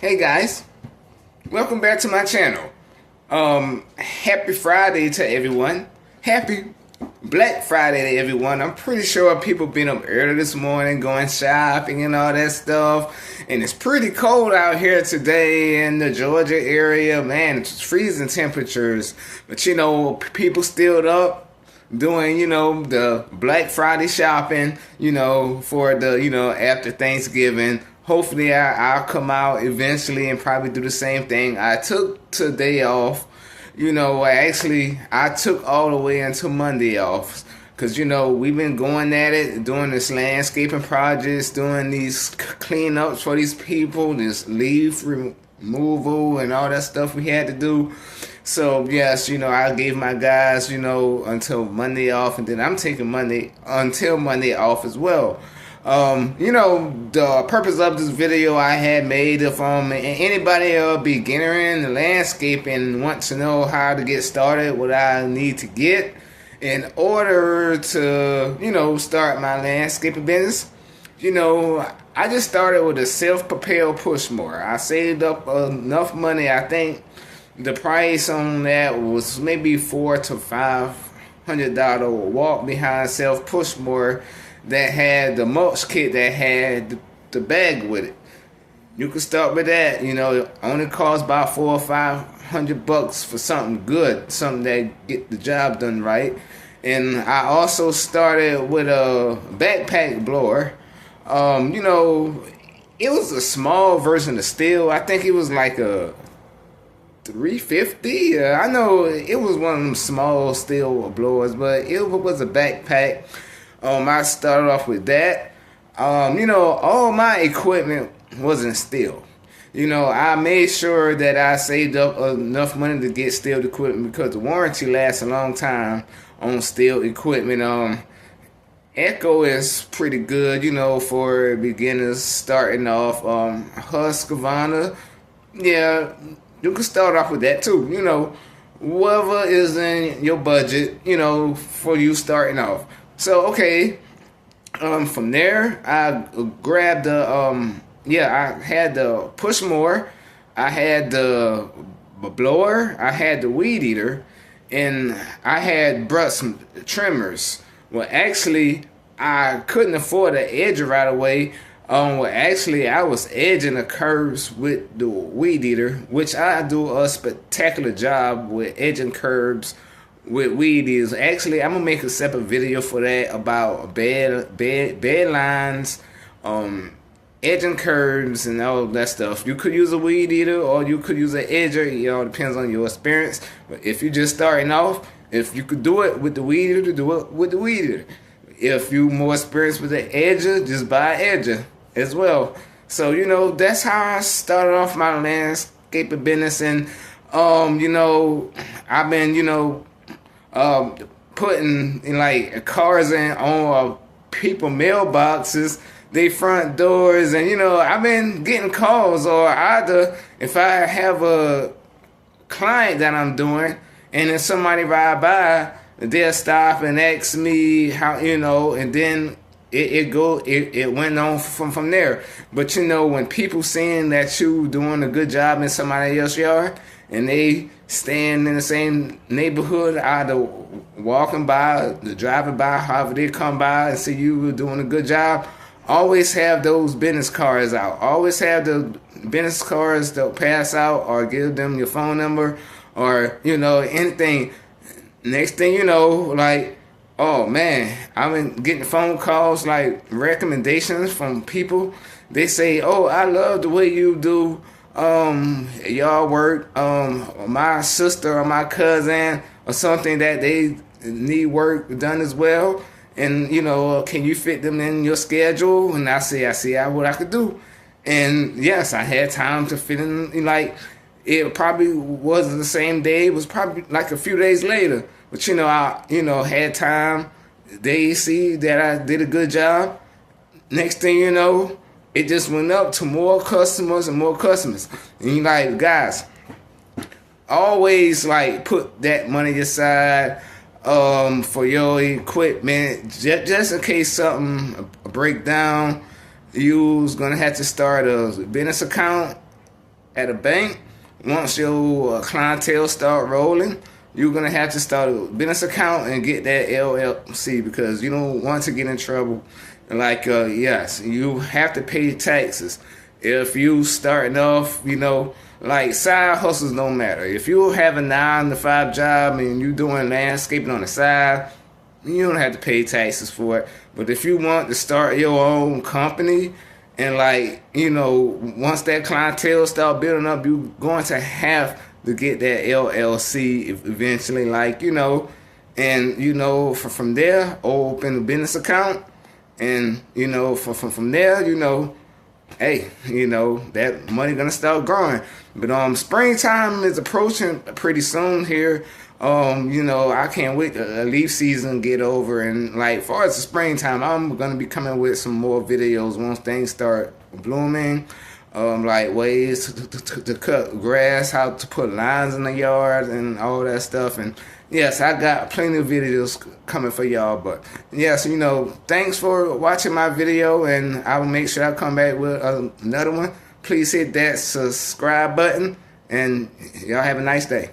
Hey guys, welcome back to my channel. Happy Friday to everyone. Happy Black Friday to everyone. I'm pretty sure people been up early this morning going shopping and all that stuff. And it's pretty cold out here today in the Georgia area. Man, it's freezing temperatures. But people still up doing, the Black Friday shopping, for the, after Thanksgiving. Hopefully I'll come out eventually and probably do the same thing. I took today off. I took all the way until Monday off. Because, we've been going at it, doing this landscaping projects, doing these cleanups for these people, this leaf removal and all that stuff we had to do. So, yes, I gave my guys, until Monday off. And then I'm taking until Monday off as well. The purpose of this video I had made, if anybody a beginner in the landscaping wants to know how to get started, what I need to get in order to, start my landscaping business. I just started with a self-propelled push mower. I saved up enough money. I think the price on that was maybe $400 to $500 walk behind self push mower that had the mulch kit that had the bag with it. You can start with that. It only costs about $400 or $500 for something good, something that get the job done right. And I also started with a backpack blower. It was a small version of Stihl. I think it was like a 350. I know it was one of them small Stihl blowers, but it was a backpack. I started off with that. All my equipment wasn't Stihl. I made sure that I saved up enough money to get Stihl equipment because the warranty lasts a long time on Stihl equipment. Echo is pretty good, for beginners starting off. Husqvarna, yeah, you can start off with that too. Whatever is in your budget, for you starting off. So, okay, from there, I grabbed I had the push mower, I had the blower, I had the weed eater, and I had brought some trimmers. Well, actually, I couldn't afford an edger right away. I was edging the curves with the weed eater, which I do a spectacular job with edging curves with weed eaters. Actually, I'm gonna make a separate video for that about bed lines, edging curves, and all that stuff. You could use a weed eater or you could use an edger. It all depends on your experience. But if you're just starting off, if you could do it with the weed eater, do it with the weed eater. If you're more experienced with the edger, just buy an edger as well. So, that's how I started off my landscaping business. And, I've been, putting like cars on people mailboxes, they front doors, and I've been getting calls, or either if I have a client that I'm doing and then somebody ride by, they'll stop and ask me how, and then it went on from there. But when people seeing that you doing a good job in somebody else's yard and they staying in the same neighborhood, either walking by, driving by, however they come by and see you doing a good job, always have those business cards out. Always have the business cards that pass out, or give them your phone number, or anything. Next thing you know, like, oh man, I've been getting phone calls, like recommendations from people. They say, oh, I love the way you do y'all work. My sister or my cousin or something that they need work done as well, and can you fit them in your schedule? And I see what I could do. And yes, I had time to fit in. Like, it probably wasn't the same day, it was probably like a few days later, but I had time. They see that I did a good job. Next thing you know, it just went up to more customers and more customers. And guys, always put that money aside for your equipment, just in case something break down. You's gonna have to start a business account at a bank, once your clientele start rolling, you're gonna have to start a business account and get that LLC, because you don't want to get in trouble. Like yes, you have to pay taxes. If you starting off, like side hustles don't matter. If you have a 9 to 5 job and you doing landscaping on the side, you don't have to pay taxes for it. But if you want to start your own company, and like, once that clientele start building up, you're going to have to get that LLC eventually, like, and from there, open a business account, and from there, hey, that money gonna start growing. But springtime is approaching pretty soon here. I can't wait to leaf season get over, and like far as the springtime, I'm gonna be coming with some more videos once things start blooming. Like ways to cut grass, how to put lines in the yard, and all that stuff. And yes, I got plenty of videos coming for y'all. But yes, thanks for watching my video, and I will make sure I come back with another one. Please hit that subscribe button, and y'all have a nice day.